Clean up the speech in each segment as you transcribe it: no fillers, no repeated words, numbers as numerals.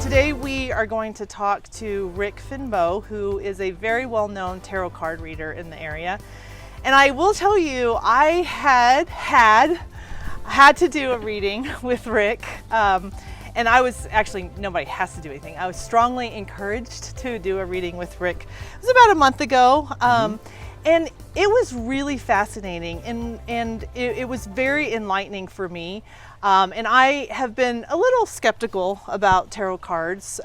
Today we are going to talk to Rick Finbow, who is a very well-known tarot card reader in the area. And I will tell you, I had to do a reading with Rick. And I was actually, nobody has to do anything. I was strongly encouraged to do a reading with Rick. It was about a month ago. And it was really fascinating and it was very enlightening for me. And I have been a little skeptical about tarot cards.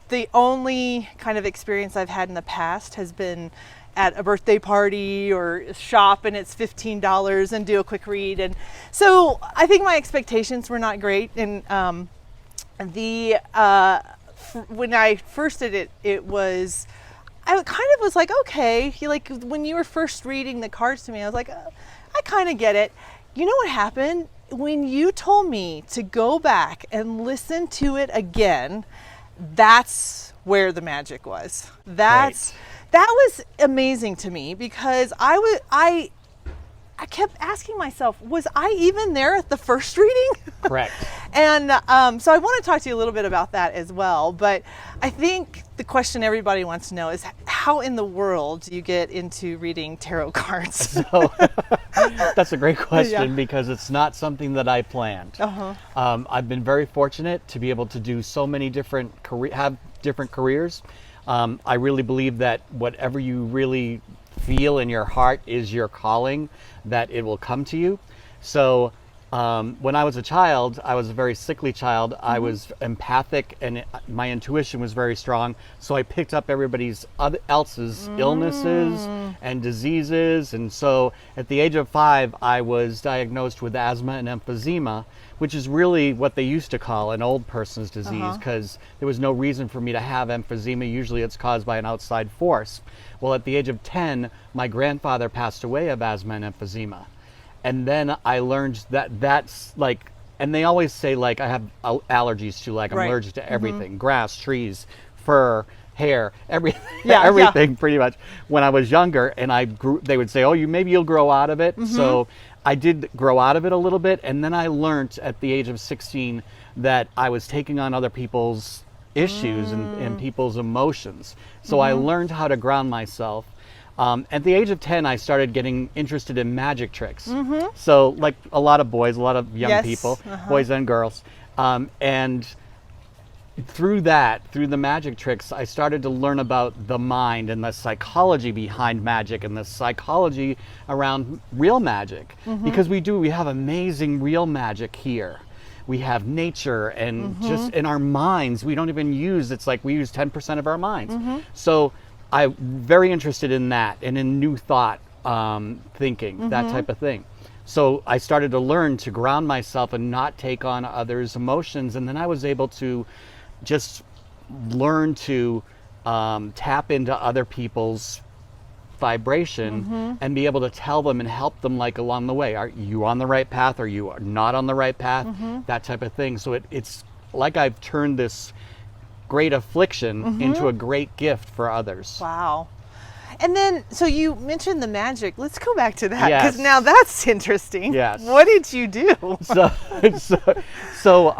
The only kind of experience I've had in the past has been at a birthday party or shop and it's $15 and do a quick read. And so I think my expectations were not great. And when I first did it, I kind of was like, okay, like when you were first reading the cards to me, I was like, I kind of get it. You know what happened? When you told me to go back and listen to it again, that's where the magic was. That was amazing to me because I kept asking myself, was I even there at the first reading? Correct. And so I want to talk to you a little bit about that as well. But I think the question everybody wants to know is how in the world do you get into reading tarot cards? So that's a great question because it's not something that I planned. I've been very fortunate to be able to do so many different careers. I really believe that whatever you really feel in your heart is your calling, that it will come to you. So when I was a child, I was a very sickly child. I was empathic and my intuition was very strong. So I picked up everybody else's illnesses and diseases. And so at the age of 5, I was diagnosed with asthma and emphysema, which is really what they used to call an old person's disease because there was no reason for me to have emphysema. Usually it's caused by an outside force. Well, at the age of 10, my grandfather passed away of asthma and emphysema. And then I learned that that's like, and they always say like I have allergies to, like I'm allergic to everything, grass, trees, fur, hair, everything pretty much. When I was younger and I grew, they would say, oh, maybe you'll grow out of it. So I did grow out of it a little bit. And then I learned at the age of 16 that I was taking on other people's issues and people's emotions. So I learned how to ground myself. At the age of 10, I started getting interested in magic tricks. So like a lot of boys, a lot of young people, boys and girls. And through the magic tricks, I started to learn about the mind and the psychology behind magic and the psychology around real magic. Because we have amazing real magic here. We have nature and just in our minds, we don't even use, it's like we use 10% of our minds. So I'm very interested in that and in new thought thinking, that type of thing. So I started to learn to ground myself and not take on others' emotions. And then I was able to just learn to tap into other people's vibration and be able to tell them and help them like along the way. Are you on the right path? Are you not on the right path? That type of thing. So it's like I've turned this great affliction into a great gift for others. Wow. And then, so you mentioned the magic. Let's go back to that because now that's interesting. Yes. What did you do? So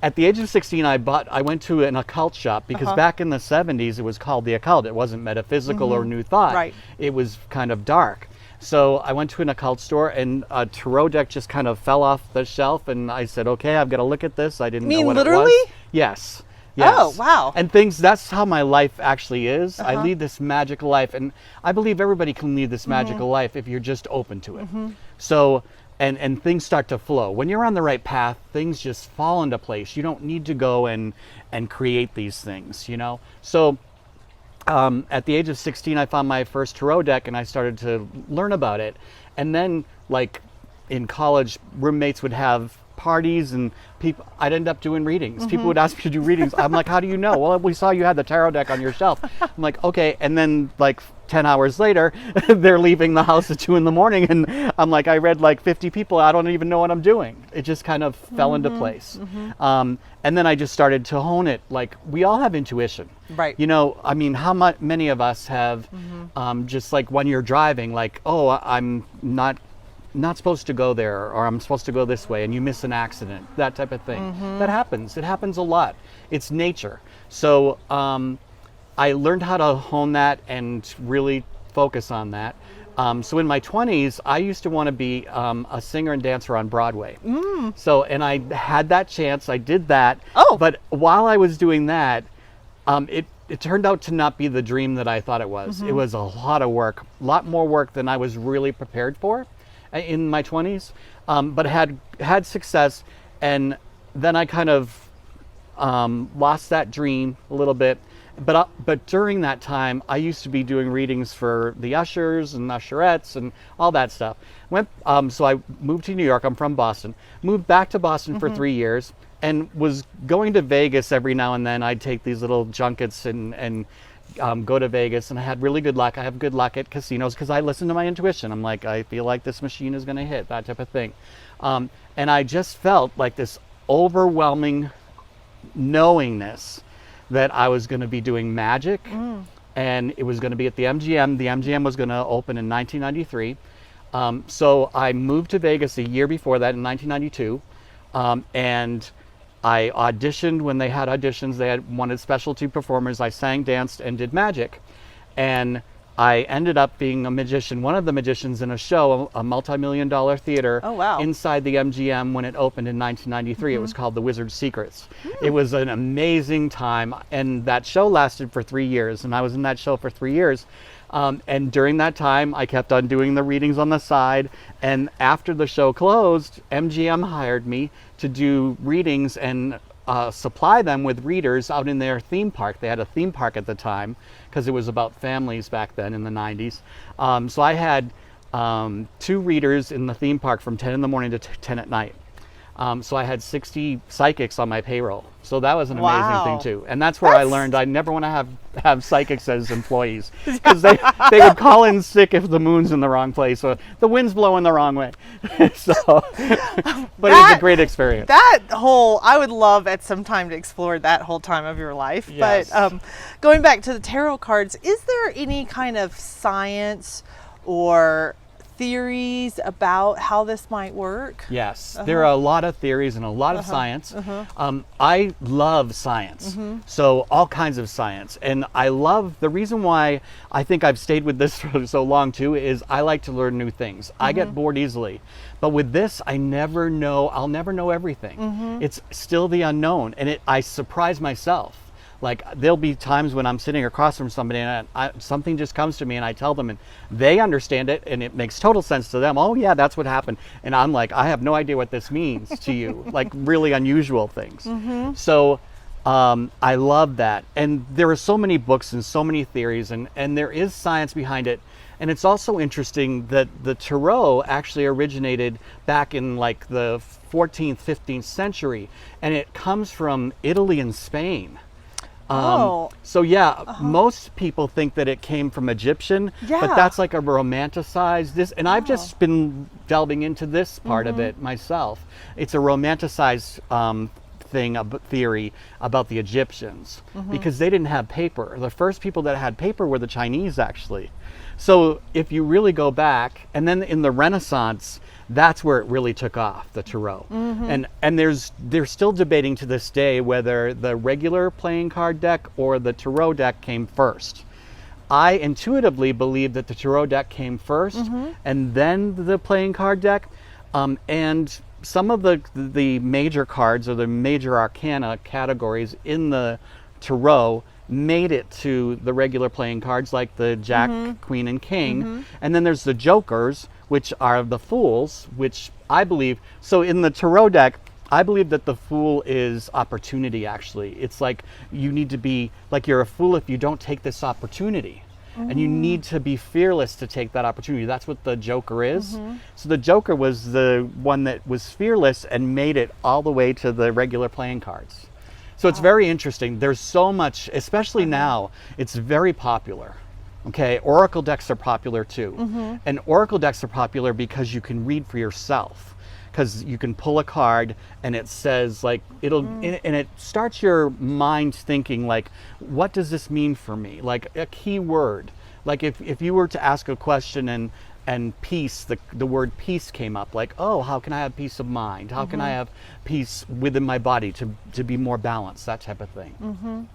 at the age of 16, I went to an occult shop because back in the 70s, it was called the occult. It wasn't metaphysical or new thought. Right. It was kind of dark. So I went to an occult store and a tarot deck just kind of fell off the shelf. And I said, okay, I've got to look at this. I didn't know what literally? It was. Yes. Yes. Oh, wow. And that's how my life actually is. I lead this magical life, and I believe everybody can lead this magical life if you're just open to it. So, and things start to flow. When you're on the right path, things just fall into place. You don't need to go and create these things, you know? So, at the age of 16, I found my first tarot deck, and I started to learn about it. And then, like, in college, roommates would have parties and I'd end up doing readings. People would ask me to do readings. I'm like, how do you know? Well, we saw you had the tarot deck on your shelf. I'm like, okay. And then like 10 hours later, they're leaving the house at 2 a.m. and I'm like, I read like 50 people. I don't even know what I'm doing. It just kind of fell into place. And then I just started to hone it. Like we all have intuition. Right. You know, I mean, many of us have just like when you're driving, like, oh, I'm not not supposed to go there, or I'm supposed to go this way, and you miss an accident, that type of thing. That happens. It happens a lot. It's nature. So I learned how to hone that and really focus on that. So in my 20s, I used to want to be a singer and dancer on Broadway. So, and I had that chance. I did that. Oh. But while I was doing that, it turned out to not be the dream that I thought it was. It was a lot of work, a lot more work than I was really prepared for in my 20s, but had success. And then I kind of lost that dream a little bit. But during that time, I used to be doing readings for the ushers and usherettes and all that stuff. So I moved to New York. I'm from Boston. Moved back to Boston for 3 years and was going to Vegas every now and then. I'd take these little junkets and go to Vegas, and I had really good luck. I have good luck at casinos because I listen to my intuition. I'm like, I feel like this machine is going to hit, that type of thing. And I just felt like this overwhelming knowingness that I was going to be doing magic, and it was going to be at the MGM. The MGM was going to open in 1993. So I moved to Vegas a year before that in 1992, and I auditioned when they had auditions. They wanted specialty performers. I sang, danced, and did magic. And I ended up being a magician, one of the magicians in a show, a multi-million-dollar theater inside the MGM when it opened in 1993. It was called The Wizard's Secrets. It was an amazing time, and that show lasted for 3 years, and I was in that show for 3 years. And during that time, I kept on doing the readings on the side, and after the show closed, MGM hired me to do readings and supply them with readers out in their theme park. They had a theme park at the time because it was about families back then in the 90s. So I had 2 readers in the theme park from 10 in the morning to 10 at night. So I had 60 psychics on my payroll. So that was an amazing thing too. And that's where I learned I never want to have psychics as employees, because they would call in sick if the moon's in the wrong place or the wind's blowing the wrong way. But it was a great experience. I would love at some time to explore that whole time of your life. Yes. But going back to the tarot cards, is there any kind of science or theories about how this might work? Yes, there are a lot of theories and a lot of science. I love science, so all kinds of science. And I love, the reason why I think I've stayed with this for so long too is I like to learn new things. I get bored easily. But with this, I'll never know everything. It's still the unknown, and I surprise myself. Like, there'll be times when I'm sitting across from somebody and something just comes to me and I tell them and they understand it and it makes total sense to them. Oh yeah, that's what happened. And I'm like, I have no idea what this means to you. Like, really unusual things. So I love that. And there are so many books and so many theories, and there is science behind it. And it's also interesting that the tarot actually originated back in like the 14th, 15th century, and it comes from Italy and Spain. So yeah, most people think that it came from Egyptian, but that's like a romanticized this, and I've just been delving into this part of it myself. It's a romanticized theory about the Egyptians, because they didn't have paper. The first people that had paper were the Chinese, actually. So if you really go back, and then in the Renaissance, that's where it really took off, the tarot. And they're still debating to this day whether the regular playing card deck or the tarot deck came first. I intuitively believe that the tarot deck came first, and then the playing card deck. And some of the major cards or the major arcana categories in the tarot made it to the regular playing cards, like the Jack, Queen, and King. And then there's the Jokers, which are the Fools, which I believe, so in the tarot deck, I believe that the Fool is opportunity, actually. It's like, you need to be, like, you're a fool if you don't take this opportunity. And you need to be fearless to take that opportunity. That's what the Joker is. So the Joker was the one that was fearless and made it all the way to the regular playing cards. So it's very interesting. There's so much, especially now, it's very popular. Okay, Oracle decks are popular too. And Oracle decks are popular because you can read for yourself. Because you can pull a card and it says, like, and it starts your mind thinking, like, what does this mean for me? Like a key word. Like if you were to ask a question and and peace, the word peace came up, like, oh, how can I have peace of mind? How can I have peace within my body to be more balanced, that type of thing.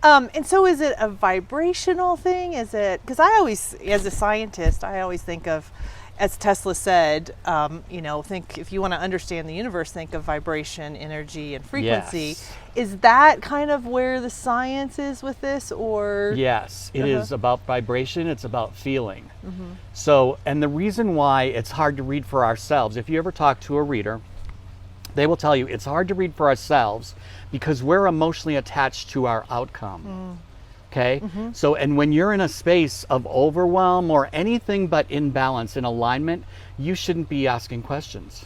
And so is it a vibrational thing? Is it, because I always, as a scientist, I always think of, as Tesla said, think, if you want to understand the universe, think of vibration, energy, and frequency. Yes. Is that kind of where the science is with this, or? Yes, it is about vibration, it's about feeling. So, and the reason why it's hard to read for ourselves, if you ever talk to a reader, they will tell you it's hard to read for ourselves because we're emotionally attached to our outcome. Okay? So, and when you're in a space of overwhelm or anything but imbalance in alignment, you shouldn't be asking questions,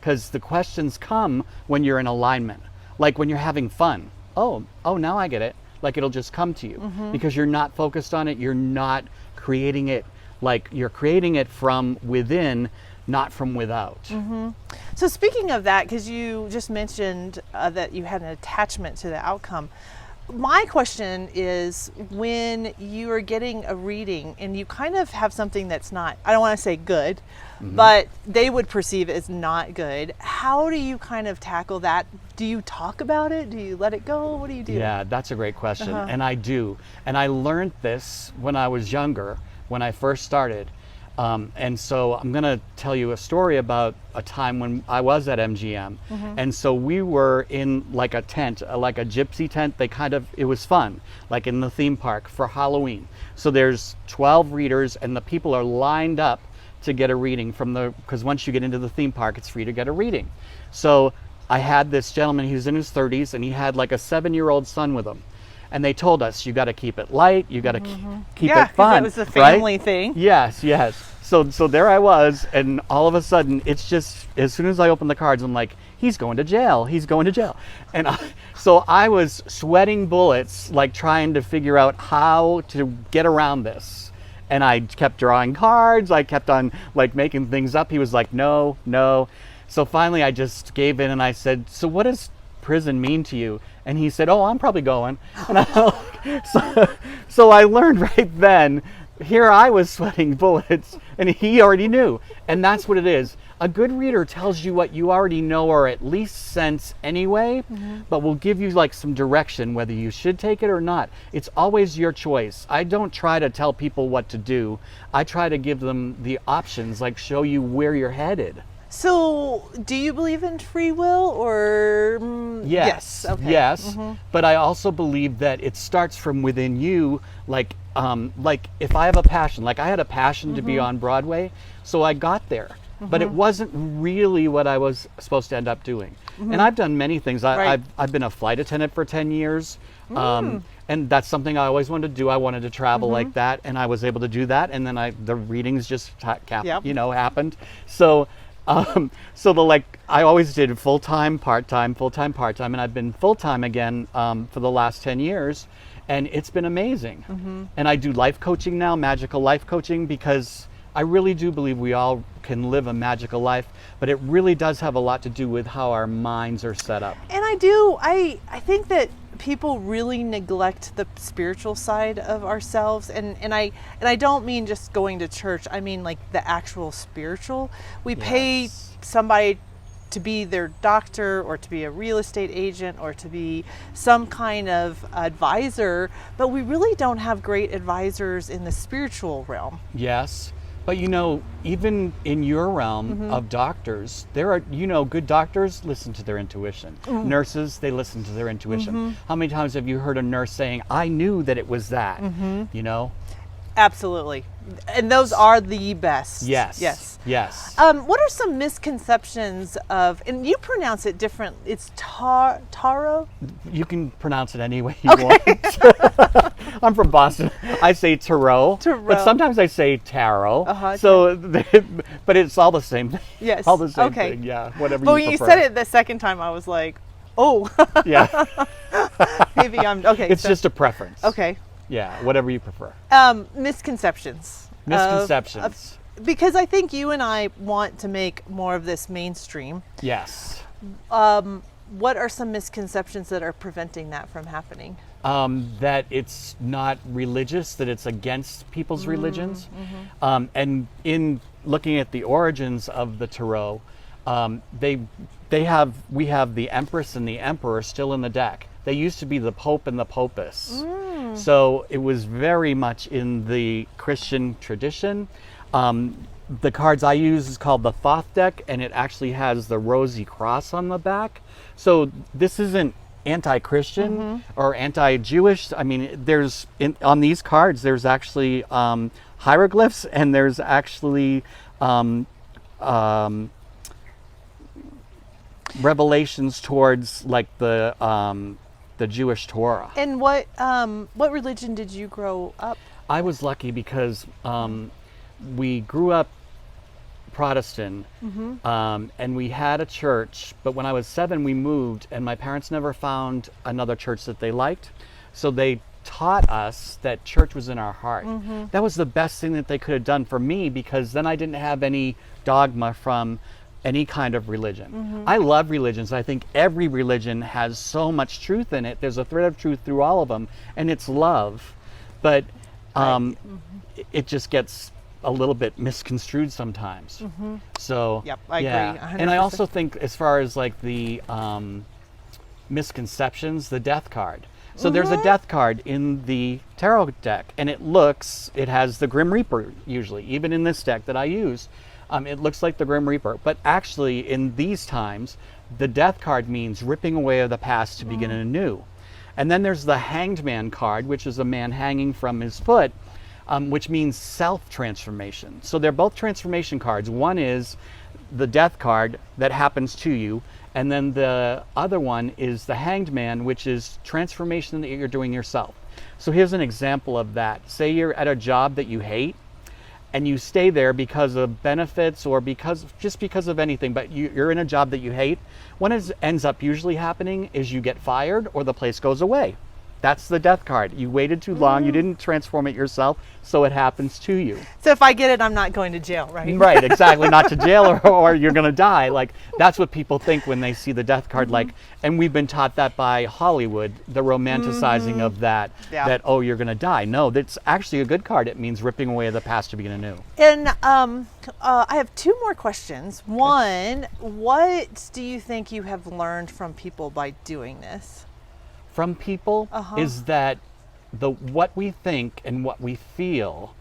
because the questions come when you're in alignment. Like when you're having fun. Oh, now I get it. Like it'll just come to you because you're not focused on it. You're not creating it. Like you're creating it from within, not from without. So speaking of that, because you just mentioned that you had an attachment to the outcome, my question is, when you are getting a reading and you kind of have something that's not, I don't want to say good, but they would perceive it as not good, how do you kind of tackle that? Do you talk about it? Do you let it go? What do you do? Yeah, that's a great question. And I do. And I learned this when I was younger, when I first started. And so I'm going to tell you a story about a time when I was at MGM. And so we were in like a tent, like a gypsy tent. It was fun, like in the theme park for Halloween. So there's 12 readers and the people are lined up to get a reading because once you get into the theme park, it's free to get a reading. So I had this gentleman, he was in his 30s, and he had like a 7-year-old son with him. And they told us, you got to keep it light, you got to keep it fun. Yeah, it was a family thing. Yes. So there I was, and all of a sudden, it's just, as soon as I opened the cards, I'm like, he's going to jail. And so I was sweating bullets, like trying to figure out how to get around this. And I kept drawing cards, I kept on like making things up. He was like, no. So finally I just gave in and I said, so what does prison mean to you? And he said, oh, I'm probably going. And so I learned right then, here I was sweating bullets and he already knew. And that's what it is. A good reader tells you what you already know or at least sense anyway, but will give you like some direction whether you should take it or not. It's always your choice. I don't try to tell people what to do. I try to give them the options, like show you where you're headed. So, do you believe in free will, or? Yes. Okay. Yes. But I also believe that it starts from within you. Like if I have a passion, like I had a passion to be on Broadway, so I got there. But it wasn't really what I was supposed to end up doing. And I've done many things. I've been a flight attendant for 10 years. And that's something I always wanted to do. I wanted to travel like that, and I was able to do that. And then the readings just happened. So I always did full-time, part-time, and I've been full-time again for the last 10 years, and it's been amazing. And I do life coaching now, magical life coaching, because I really do believe we all can live a magical life, but it really does have a lot to do with how our minds are set up. And I think that people really neglect the spiritual side of ourselves, and I don't mean just going to church. I mean like the actual spiritual. We pay somebody to be their doctor or to be a real estate agent or to be some kind of advisor, but we really don't have great advisors in the spiritual realm. Yes. But even in your realm of doctors, there are, good doctors listen to their intuition. Nurses, they listen to their intuition. How many times have you heard a nurse saying, I knew that it was that, Absolutely. And those are the best. Yes. What are some misconceptions of, and you pronounce it different, it's taro? You can pronounce it any way you want. I'm from Boston. I say tarot. But sometimes I say tarot. But it's all the same thing. Yes. All the same thing. Yeah. Whatever but you prefer. When you said it the second time, I was like, oh. Yeah. Maybe I'm, okay. It's just a preference. Okay. Yeah, whatever you prefer. Misconceptions. Because I think you and I want to make more of this mainstream. Yes. What are some misconceptions that are preventing that from happening? that it's not religious, that it's against people's religions. And in looking at the origins of the tarot, we have the Empress and the Emperor still in the deck. They used to be the Pope and the Popess. So it was very much in the Christian tradition. The cards I use is called the Thoth deck, and it actually has the rosy cross on the back. So this isn't anti-Christian or anti-Jewish. I mean, on these cards, there's actually hieroglyphs, and there's actually revelations towards like the Jewish Torah. And what religion did you grow up? I was lucky because we grew up Protestant, and we had a church, but when I was 7 we moved, and my parents never found another church that they liked, so they taught us that church was in our heart. That was the best thing that they could have done for me, because then I didn't have any dogma from any kind of religion. I love religions. I think every religion has so much truth in it. There's a thread of truth through all of them, and it's love, but it just gets a little bit misconstrued sometimes. So Yep, I agree, 100%. And I also think, as far as like the misconceptions, the death card. So there's a death card in the tarot deck, and it has the Grim Reaper usually, even in this deck that I use. It looks like the Grim Reaper, but actually in these times, the death card means ripping away of the past to begin anew. And then there's the Hanged Man card, which is a man hanging from his foot, which means self-transformation. So they're both transformation cards. One is the death card that happens to you, and then the other one is the Hanged Man, which is transformation that you're doing yourself. So here's an example of that. Say you're at a job that you hate, and you stay there because of benefits or because of anything, but you're in a job that you hate. What ends up usually happening is you get fired or the place goes away. That's the death card. You waited too long, you didn't transform it yourself, so it happens to you. So if I get it, I'm not going to jail, right? Right, exactly. Not to jail, or you're going to die. Like, that's what people think when they see the death card. Like, and we've been taught that by Hollywood, the romanticizing of that, that, oh, you're going to die. No, that's actually a good card. It means ripping away the past to begin anew. And I have 2 more questions. One, what do you think you have learned from people by doing this? From people is that what we think and what we feel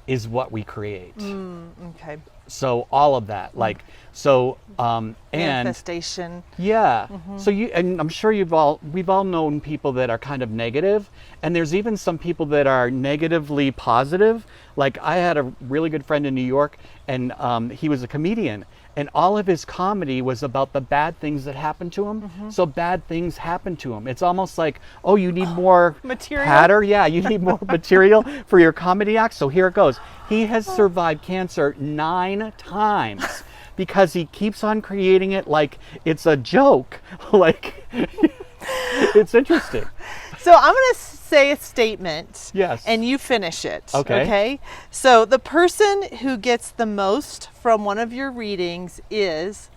is what we create. Okay. So all of that, like, so and manifestation. Yeah. So and I'm sure we've all known people that are kind of negative, and there's even some people that are negatively positive. Like, I had a really good friend in New York, and he was a comedian, and all of his comedy was about the bad things that happened to him. So bad things happened to him. It's almost like, oh, you need more material. Patter. Yeah, you need more material for your comedy act. So here it goes. He has survived cancer 9 times because he keeps on creating it like it's a joke. Like, it's interesting. So I'm going to say a statement. Yes. And you finish it. Okay. So the person who gets the most from one of your readings is ...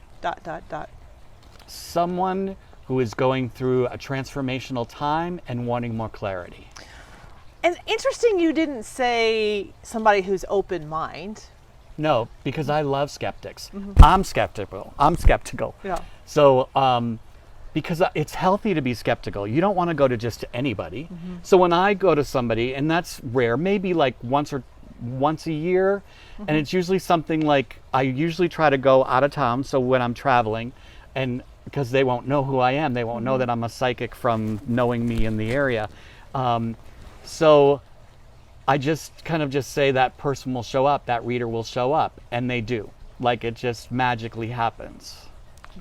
Someone who is going through a transformational time and wanting more clarity. And interesting, you didn't say somebody who's open mind. No, because I love skeptics. I'm skeptical. Yeah. So, because it's healthy to be skeptical. You don't want to go to just anybody. So when I go to somebody, and that's rare, maybe like once a year, and it's usually something like, I usually try to go out of town, so when I'm traveling, and because they won't know who I am, they won't know that I'm a psychic from knowing me in the area. So I just kind of just say that person will show up, that reader will show up, and they do. Like, it just magically happens.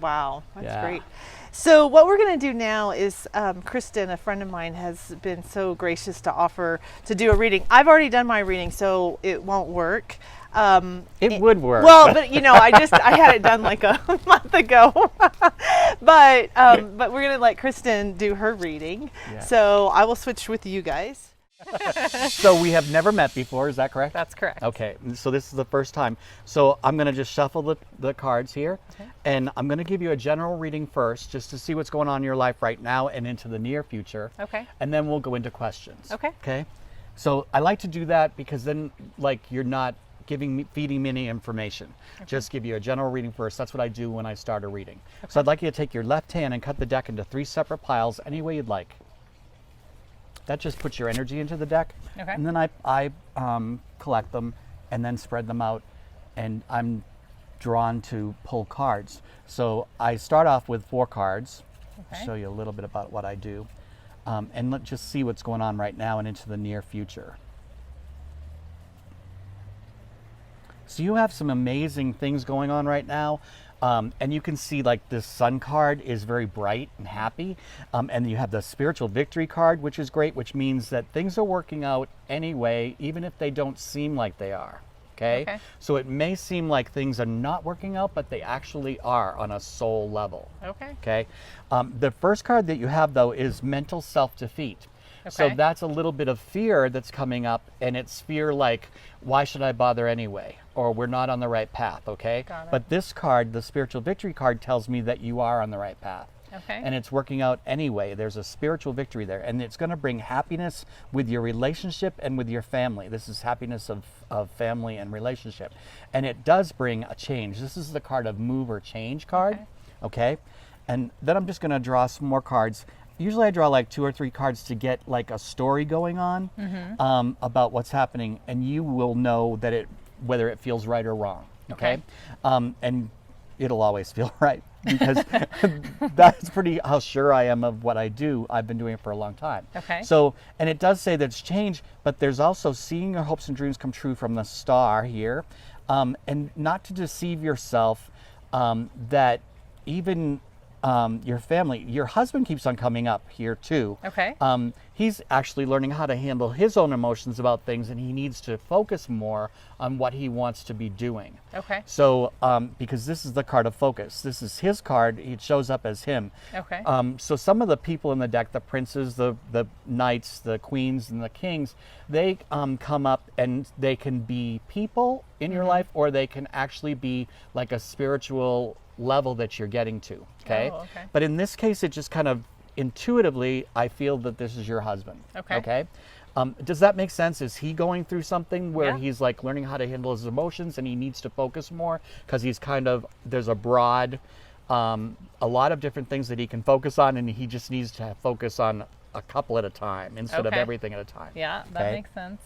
Wow, that's great. So what we're going to do now is, Kristen, a friend of mine, has been so gracious to offer to do a reading. I've already done my reading, so it won't work. It would work. Well, but you know, I had it done like a month ago. But we're going to let Kristen do her reading. Yeah. So I will switch with you guys. So we have never met before, is that correct? That's correct. Okay, so this is the first time. So I'm going to just shuffle the cards here, Okay. and I'm going to give you a general reading first, just to see what's going on in your life right now and into the near future. Okay. And then we'll go into questions. Okay. Okay. So I like to do that because then, like, you're not feeding me any information. Okay. Just give you a general reading first. That's what I do when I start a reading. Okay. So I'd like you to take your left hand and cut the deck into 3 separate piles, any way you'd like. That just puts your energy into the deck. Okay. And then I collect them and then spread them out, and I'm drawn to pull cards. So I start off with 4 cards. Okay. Show you a little bit about what I do. And let's just see what's going on right now and into the near future. So you have some amazing things going on right now. And you can see, like, this sun card is very bright and happy. And you have the spiritual victory card, which is great, which means that things are working out anyway, even if they don't seem like they are. Okay? So it may seem like things are not working out, but they actually are on a soul level. Okay. Okay? The first card that you have, though, is mental self-defeat. So Okay. that's a little bit of fear that's coming up, and it's fear like, why should I bother anyway? Or we're not on the right path, okay? Got it. But this card, the spiritual victory card, tells me that you are on the right path. Okay. And it's working out anyway. There's a spiritual victory there, and it's going to bring happiness with your relationship and with your family. This is happiness of family and relationship. And it does bring a change. This is the card of move or change card, okay? And then I'm just going to draw some more cards. Usually I draw like 2 or 3 cards to get like a story going on about what's happening, and you will know that whether it feels right or wrong, okay? And it'll always feel right, because that's pretty how sure I am of what I do. I've been doing it for a long time. Okay. So, and it does say that it's change, but there's also seeing your hopes and dreams come true from the star here, and not to deceive yourself, that even your family, your husband keeps on coming up here too. Okay. He's actually learning how to handle his own emotions about things, and he needs to focus more on what he wants to be doing. Okay. So, because this is the card of focus, this is his card, it shows up as him. Okay. So some of the people in the deck, the princes, the knights, the queens, and the kings, they come up, and they can be people in your life, or they can actually be like a spiritual level that you're getting to, okay? Oh, okay. But in this case, it just kind of intuitively, I feel that this is your husband. Okay. Okay. Does that make sense? Is he going through something where Yeah. he's like learning how to handle his emotions, and he needs to focus more because he's kind of, there's a broad, a lot of different things that he can focus on, and he just needs to focus on a couple at a time instead of Okay. everything at a time. Yeah, that Okay? makes sense.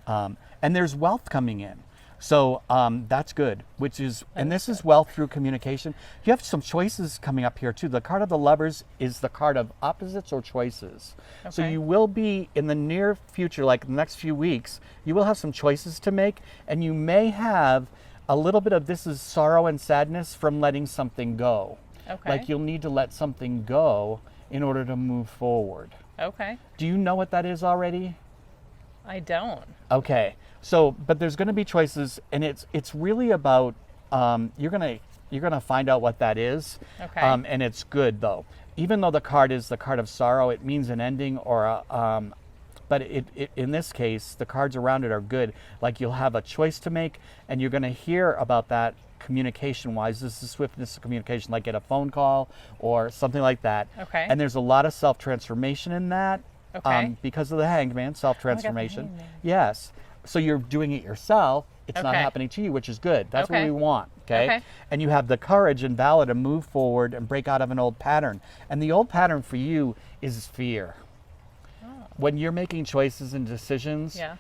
And there's wealth coming in. So that's good, which is, and this is wealth through communication. You have some choices coming up here too. The card of the lovers is the card of opposites or choices. So Okay. you will be in the near future, like the next few weeks, you will have some choices to make, and you may have a little bit of this is sorrow and sadness from letting something go. Okay. Like you'll need to let something go in order to move forward. Okay. Do you know what that is already? I don't. Okay, so but there's going to be choices, and it's really about you're gonna find out what that is. Okay. And it's good though. Even though the card is the card of sorrow, it means an ending or a. But it in this case, the cards around it are good. Like you'll have a choice to make, and you're going to hear about that communication-wise. This is swiftness of communication, like get a phone call or something like that. Okay. And there's a lot of self-transformation in that. Okay. Because of the Hanged Man, self-transformation. Hanged Man. Yes. So you're doing it yourself. It's not Okay. happening to you, which is good. That's what Okay. we want. Okay? Okay. And you have the courage and valor to move forward and break out of an old pattern. And the old pattern for you is fear. When you're making choices and decisions, Yeah.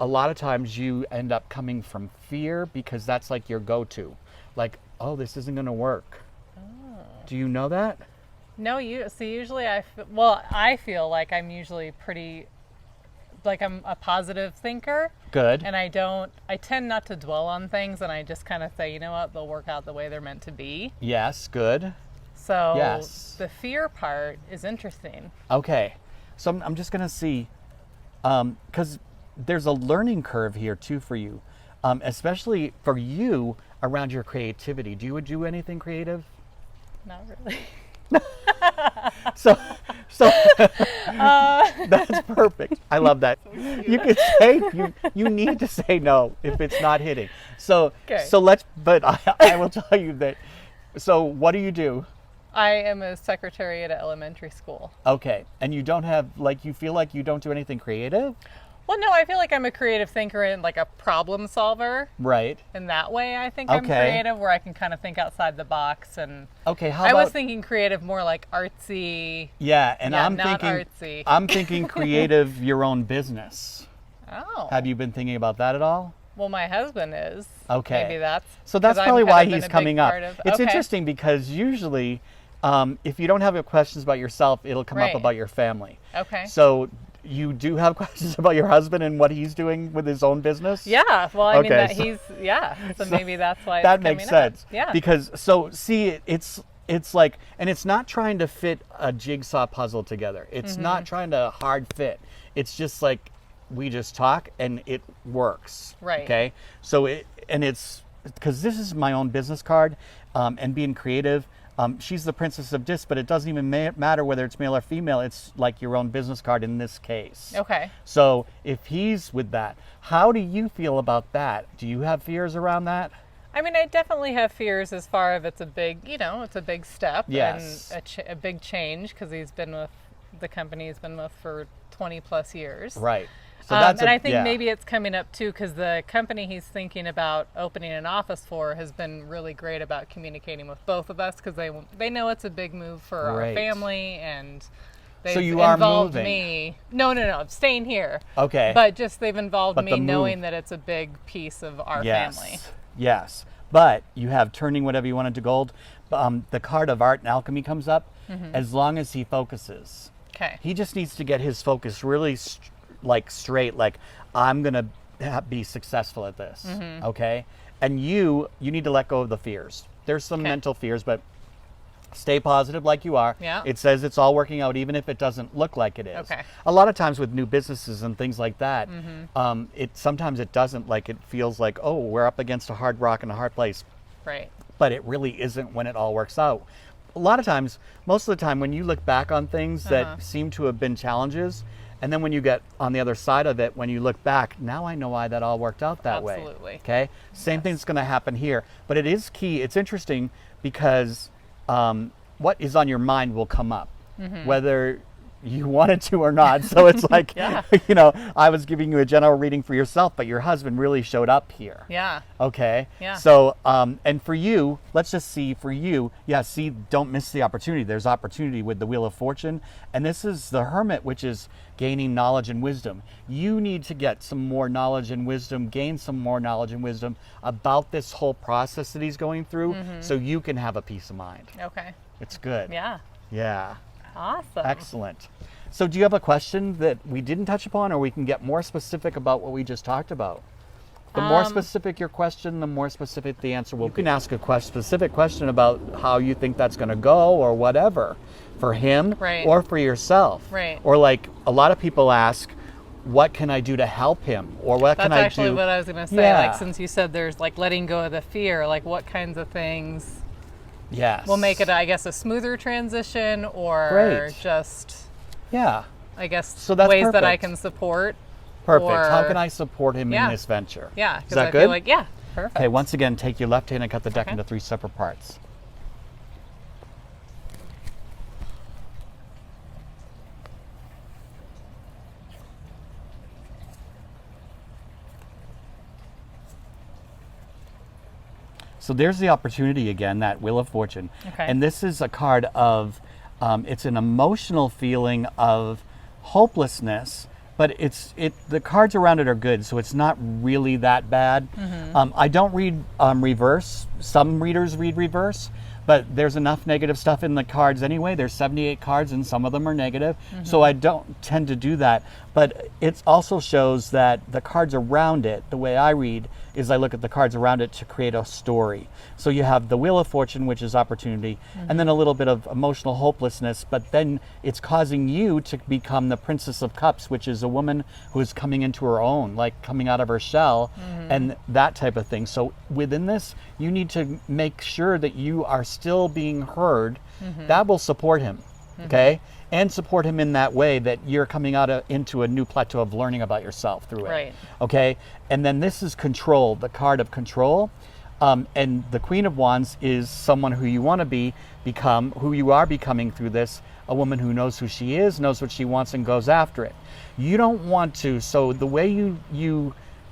a lot of times you end up coming from fear, because that's like your go-to. Like, oh, this isn't going to work. Do you know that? No, usually I feel like I'm usually pretty, like I'm a positive thinker, Good. and I tend not to dwell on things, and I just kind of say, you know what, they'll work out the way they're meant to be. Yes, good. So Yes. the fear part is interesting. Okay, so I'm just gonna see, because there's a learning curve here too for you, especially for you around your creativity. Do you do anything creative? Not really. So that's perfect. I love that. You could say you need to say no if it's not hitting. So Okay. but I will tell you that. So what do you do? I am a secretary at an elementary school. Okay, and you don't have you feel like you don't do anything creative, Well, no, I feel like I'm a creative thinker and like a problem solver. right? In that way, I think I'm Okay. creative, where I can kind of think outside the box. And Okay, how I about was thinking creative, more like artsy. yeah, and Yeah, I'm not thinking artsy. I'm thinking creative, your own business. Oh. Have you been thinking about that at all? Well, my husband is. Okay. Maybe that's. So that's 'cause I'm probably kind why of been he's a big coming up. part of- It's okay. interesting because usually, if you don't have questions about yourself, it'll come up Right. about your family. Okay. So you do have questions about your husband and what he's doing with his own business? Yeah. Well, I mean, Okay, that so- he's, yeah. So maybe that's why That it's makes coming up. sense. Yeah. Because so see, it's like, and it's not trying to fit a jigsaw puzzle together. It's Mm-hmm. not trying to hard fit. It's just like we just talk and it works. Right. Okay. So it's because this is my own business card, and being creative. She's the princess of disc, but it doesn't even matter whether it's male or female. It's like your own business card in this case. Okay. So if he's with that, how do you feel about that? Do you have fears around that? I mean, I definitely have fears as far as it's a big, it's a big step. Yes. And a big change, because he's been with the company he's been with for 20 plus years. Right. So And I think yeah. maybe it's coming up too, because the company he's thinking about opening an office for has been really great about communicating with both of us, because they know it's a big move for our Right. family, and they've So you are involved moving. me. No, I'm staying here. Okay. But just they've involved But me the move- knowing that it's a big piece of our family. Yes. But you have turning whatever you wanted to gold. The card of art and alchemy comes up as long as he focuses. Okay. He just needs to get his focus really straight. Like, I'm going to be successful at this. Okay. And you need to let go of the fears. There's some Okay. mental fears, but stay positive like you are. Yeah. It says it's all working out, even if it doesn't look like it is. Okay. A lot of times with new businesses and things like that, sometimes it doesn't, like, it feels like, oh, we're up against a hard rock and a hard place, Right. but it really isn't when it all works out. A lot of times, most of the time, when you look back on things that seem to have been challenges, and then when you get on the other side of it, when you look back, now I know why that all worked out that way. Absolutely. Okay? Same thing's going to happen here. But it is key. It's interesting because what is on your mind will come up, whether you wanted to or not. So it's like, Yeah. I was giving you a general reading for yourself, but your husband really showed up here. Yeah. Okay. Yeah. So, and for you, let's just see for you. Yeah. See, don't miss the opportunity. There's opportunity with the Wheel of Fortune, and this is the Hermit, which is gaining knowledge and wisdom. You need to get some more knowledge and wisdom, gain some more knowledge and wisdom about this whole process that he's going through, so you can have a peace of mind. Okay. It's good. Yeah. Yeah. Awesome. Excellent. So, do you have a question that we didn't touch upon, or we can get more specific about what we just talked about? The more specific your question, the more specific the answer will be. You can ask a specific question about how you think that's going to go, or whatever, for him, Right. or for yourself. Right. Or like a lot of people ask, what can I do to help him? Or what That's can I do? actually what I was going to say. Yeah. Like, since you said there's like letting go of the fear, like what kinds of things Yes. will make it, I guess, a smoother transition, or Great. just, Yeah. I guess, So that's ways that I perfect. can support. Perfect. How Or- can I support him Yeah. in this venture? Yeah. Is Because that I good? feel like, yeah, perfect. Okay, once again, take your left hand and cut the deck Okay. into 3 separate parts. So there's the opportunity again, that Wheel of Fortune. Okay. And this is a card of, it's an emotional feeling of hopelessness, but the cards around it are good, so it's not really that bad. I don't read reverse. Some readers read reverse, but there's enough negative stuff in the cards anyway. There's 78 cards and some of them are negative, so I don't tend to do that. But it also shows that the cards around it, the way I read, is I look at the cards around it to create a story. So you have the Wheel of Fortune, which is opportunity, and then a little bit of emotional hopelessness, but then it's causing you to become the Princess of Cups, which is a woman who is coming into her own, like coming out of her shell, and that type of thing. So within this, you need to make sure that you are still being heard. That will support him, okay? And support him in that way that you're coming out into a new plateau of learning about yourself through it. Right. Okay? And then this is control, the card of control. And the Queen of Wands is someone who you want to become, who you are becoming through this, a woman who knows who she is, knows what she wants, and goes after it. You don't want to, so the way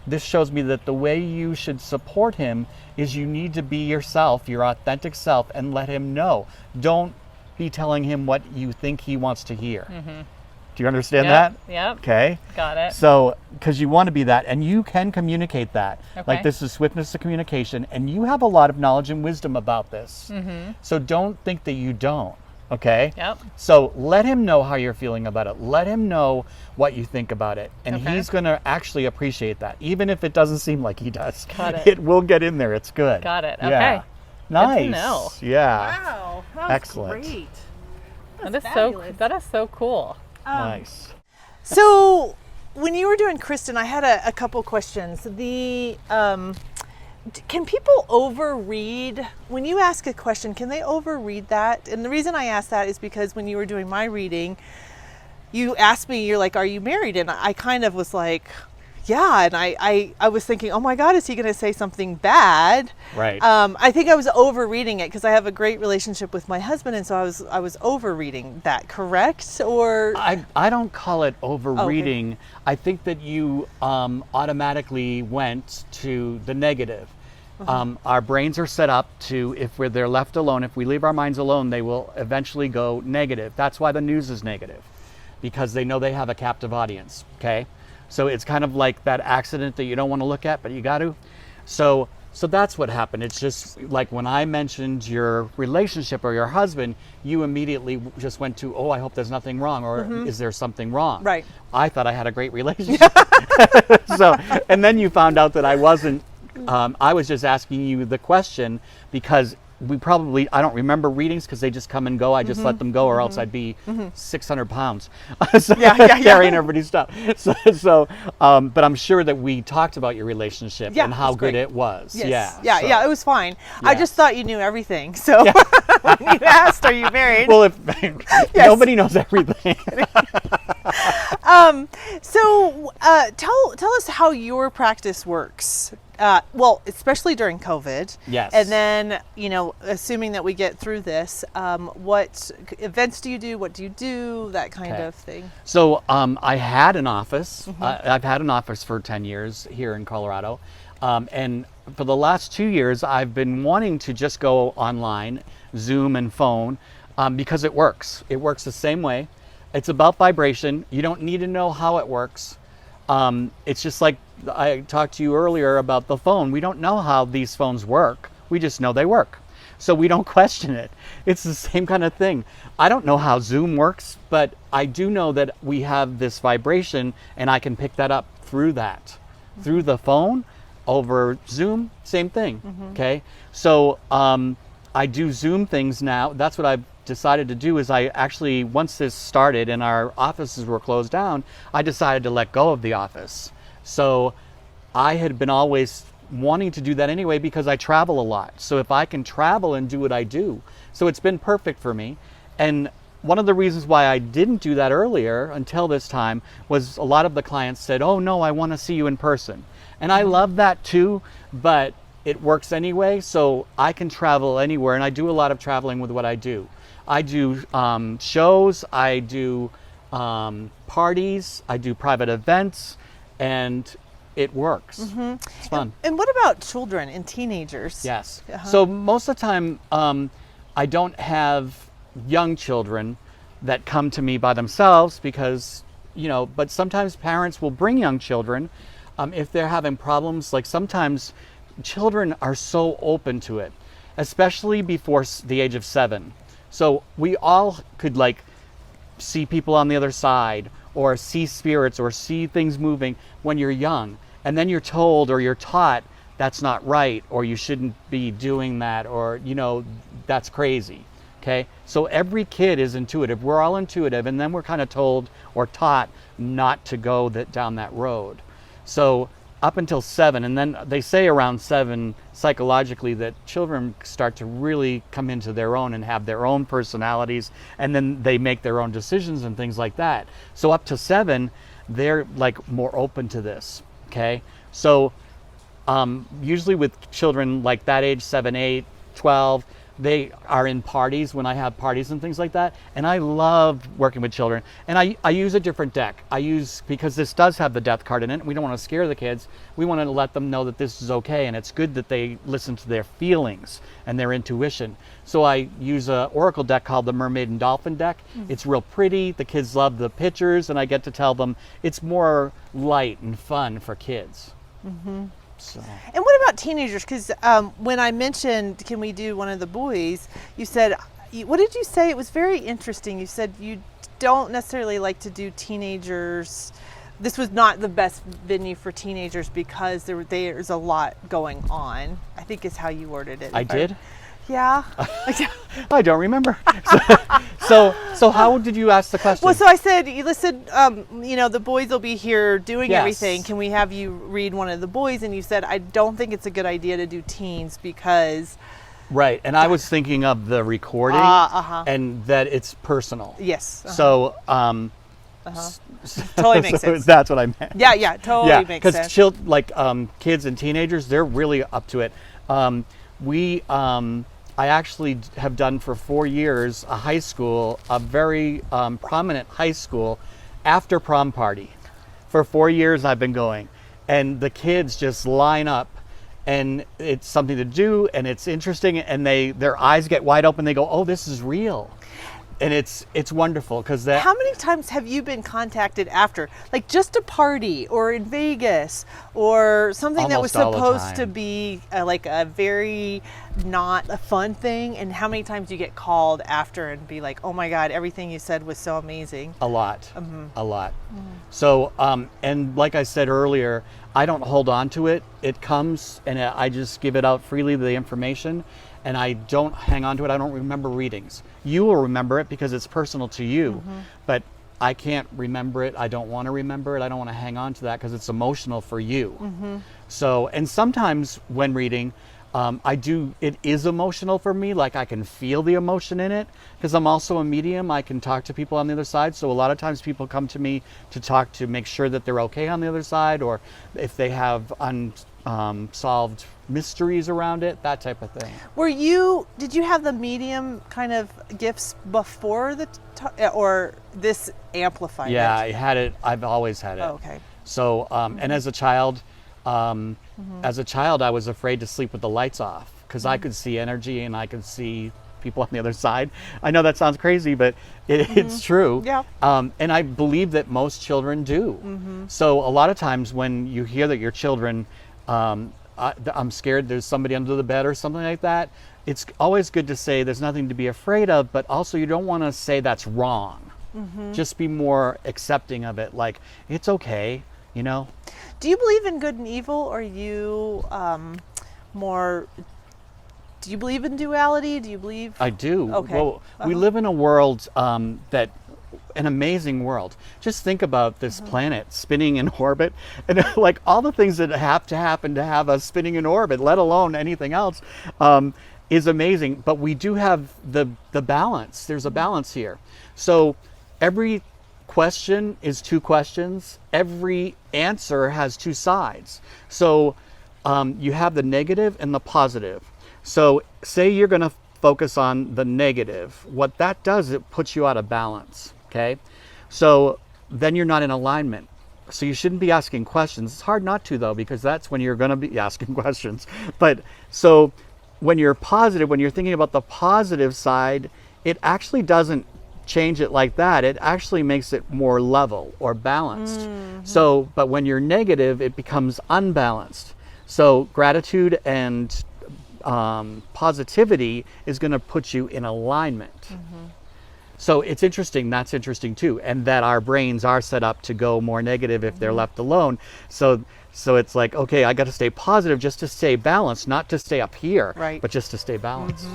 this shows me that the way you should support him is you need to be yourself, your authentic self, and let him know. Don't be telling him what you think he wants to hear. Do you understand that? Yep. Okay. Got it. So, because you want to be that, and you can communicate that. Okay. Like this is swiftness of communication, and you have a lot of knowledge and wisdom about this. So don't think that you don't. Okay. Yep. So let him know how you're feeling about it. Let him know what you think about it, and Okay. he's going to actually appreciate that, even if it doesn't seem like he does. Got it. It will get in there. It's good. Got it. Yeah. Okay. Nice. Good to know. Yeah. Wow, that was Excellent. great. That is so cool. Nice. So when you were doing Kristen, I had a couple questions. Can people overread when you ask a question? Can they overread that? And the reason I ask that is because when you were doing my reading, you asked me, you're like, "Are you married?" And I kind of was like, "Yeah." And I was thinking, "Oh my God, is he going to say something bad?" Right. I think I was overreading it because I have a great relationship with my husband, and so I was overreading that. Correct? Or I don't call it overreading. I think that you automatically went to the negative. Our brains are set up to, if they're left alone, if we leave our minds alone, they will eventually go negative. That's why the news is negative, because they know they have a captive audience. Okay, so it's kind of like that accident that you don't want to look at, but you got to. So that's what happened. It's just like when I mentioned your relationship or your husband, you immediately just went to, "Oh, I hope there's nothing wrong," or "Is there something wrong?" Right. I thought I had a great relationship. So, and then you found out that I wasn't. I was just asking you the question because I don't remember readings because they just come and go. I just let them go, or else I'd be 600 pounds. So carrying everybody's stuff. But I'm sure that we talked about your relationship and how good it was. yes. Yeah. It was fine. Yeah. I just thought you knew everything. So when you asked, "Are you married?" Well, if nobody knows everything. So tell us how your practice works. Well, especially during COVID. Yes. And then, assuming that we get through this, what events do you do? What do you do? That kind of thing. So I had an office. I've had an office for 10 years here in Colorado. And for the last 2 years, I've been wanting to just go online, Zoom and phone, because it works. It works the same way. It's about vibration. You don't need to know how it works. It's just like I talked to you earlier about the phone. We don't know how these phones work. We just know they work. So we don't question it. It's the same kind of thing. I don't know how Zoom works, but I do know that we have this vibration, and I can pick that up through that. Through the phone, over Zoom, same thing. Okay? So I do Zoom things now. That's what I've decided to do. Is I actually, once this started and our offices were closed down, I decided to let go of the office. So I had been always wanting to do that anyway because I travel a lot. So if I can travel and do what I do, so it's been perfect for me. And one of the reasons why I didn't do that earlier until this time was a lot of the clients said, "Oh no, I want to see you in person." And I love that too, but it works anyway. So I can travel anywhere, and I do a lot of traveling with what I do. I do shows, I do parties, I do private events, and it works. It's fun. And what about children and teenagers? Yes. So most of the time, I don't have young children that come to me by themselves because, but sometimes parents will bring young children if they're having problems. Like sometimes children are so open to it, especially before the age of 7. So we all could see people on the other side, or see spirits or see things moving when you're young. And then you're told or you're taught that's not right, or you shouldn't be doing that, or, you know, that's crazy. Okay, so every kid is intuitive. We're all intuitive, and then we're kind of told or taught not to go down that road. So up until 7, and then they say around 7 psychologically that children start to really come into their own and have their own personalities, and then they make their own decisions and things like that. So up to 7, they're like more open to this. Okay, so usually with children like that age, 7, 8, 12, they are in parties when I have parties and things like that. And I love working with children. And I use a different deck. Because this does have the death card in it, and we don't want to scare the kids. We want to let them know that this is okay, and it's good that they listen to their feelings and their intuition. So I use a oracle deck called the Mermaid and Dolphin deck. It's real pretty. The kids love the pictures, and I get to tell them it's more light and fun for kids. So. And what about teenagers? Because when I mentioned, can we do one of the boys, you said, what did you say? It was very interesting. You said you don't necessarily like to do teenagers. This was not the best venue for teenagers because there's a lot going on, I think is how you worded it. I did? Yeah. I don't remember. So how did you ask the question? Well, so I said, listen, you know, the boys will be here doing Yes. everything. Can we have you read one of the boys? And you said, I don't think it's a good idea to do teens because... Right, and I was thinking of the recording and that it's personal. Yes. So, Totally makes sense. That's what I meant. Yeah, totally makes sense. Because kids and teenagers, they're really up to it. I actually have done for 4 years a very prominent high school after prom party. For 4 years I've been going, and the kids just line up, and it's something to do, and it's interesting, and their eyes get wide open. They go, "Oh, this is real." And it's wonderful because that. How many times have you been contacted after, like just a party or in Vegas or something that was Almost all the supposed to time. be like a very not a fun thing? And how many times do you get called after and be like, "Oh my God, everything you said was so amazing"? A lot. So, and like I said earlier, I don't hold on to it. It comes, and I just give it out freely, the information, and I don't hang on to it. I don't remember readings. You will remember it because it's personal to you, but I can't remember it. I don't want to remember it. I don't want to hang on to that because it's emotional for you. So, and sometimes when reading, it is emotional for me. Like I can feel the emotion in it because I'm also a medium. I can talk to people on the other side. So a lot of times people come to me to talk to make sure that they're okay on the other side, or if they have unsolved mysteries around it, that type of thing. Did you have the medium kind of gifts before or this amplified Yeah, it? I had it. I've always had it. Oh, okay. So, and as a child, I was afraid to sleep with the lights off because I could see energy and I could see people on the other side. I know that sounds crazy, but it's true. Yeah. And I believe that most children do. So a lot of times when you hear that your children, I'm scared there's somebody under the bed or something like that, it's always good to say there's nothing to be afraid of, but also you don't want to say that's wrong. Just be more accepting of it, like it's okay, you know. Do you believe in good and evil, or are you do you believe in duality? Do you believe? I do. Okay. Well, we live in a world an amazing world. Just think about this planet spinning in orbit, and like all the things that have to happen to have us spinning in orbit, let alone anything else, is amazing. But we do have the balance. There's a balance here. So every question is 2 questions. Every answer has 2 sides. So you have the negative and the positive. So say you're going to focus on the negative. What that does, it puts you out of balance. Okay, so then you're not in alignment. So you shouldn't be asking questions. It's hard not to, though, because that's when you're going to be asking questions. But so when you're positive, when you're thinking about the positive side, it actually doesn't change it like that. It actually makes it more level or balanced. So, but when you're negative, it becomes unbalanced. So gratitude and positivity is going to put you in alignment. So it's interesting, that's interesting too, and that our brains are set up to go more negative if they're left alone. So it's like, okay, I got to stay positive just to stay balanced, not to stay up here, Right. but just to stay balanced.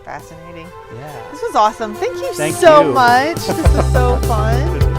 Fascinating. Yeah. This was awesome. Thank you Thank so you. much. This was so fun.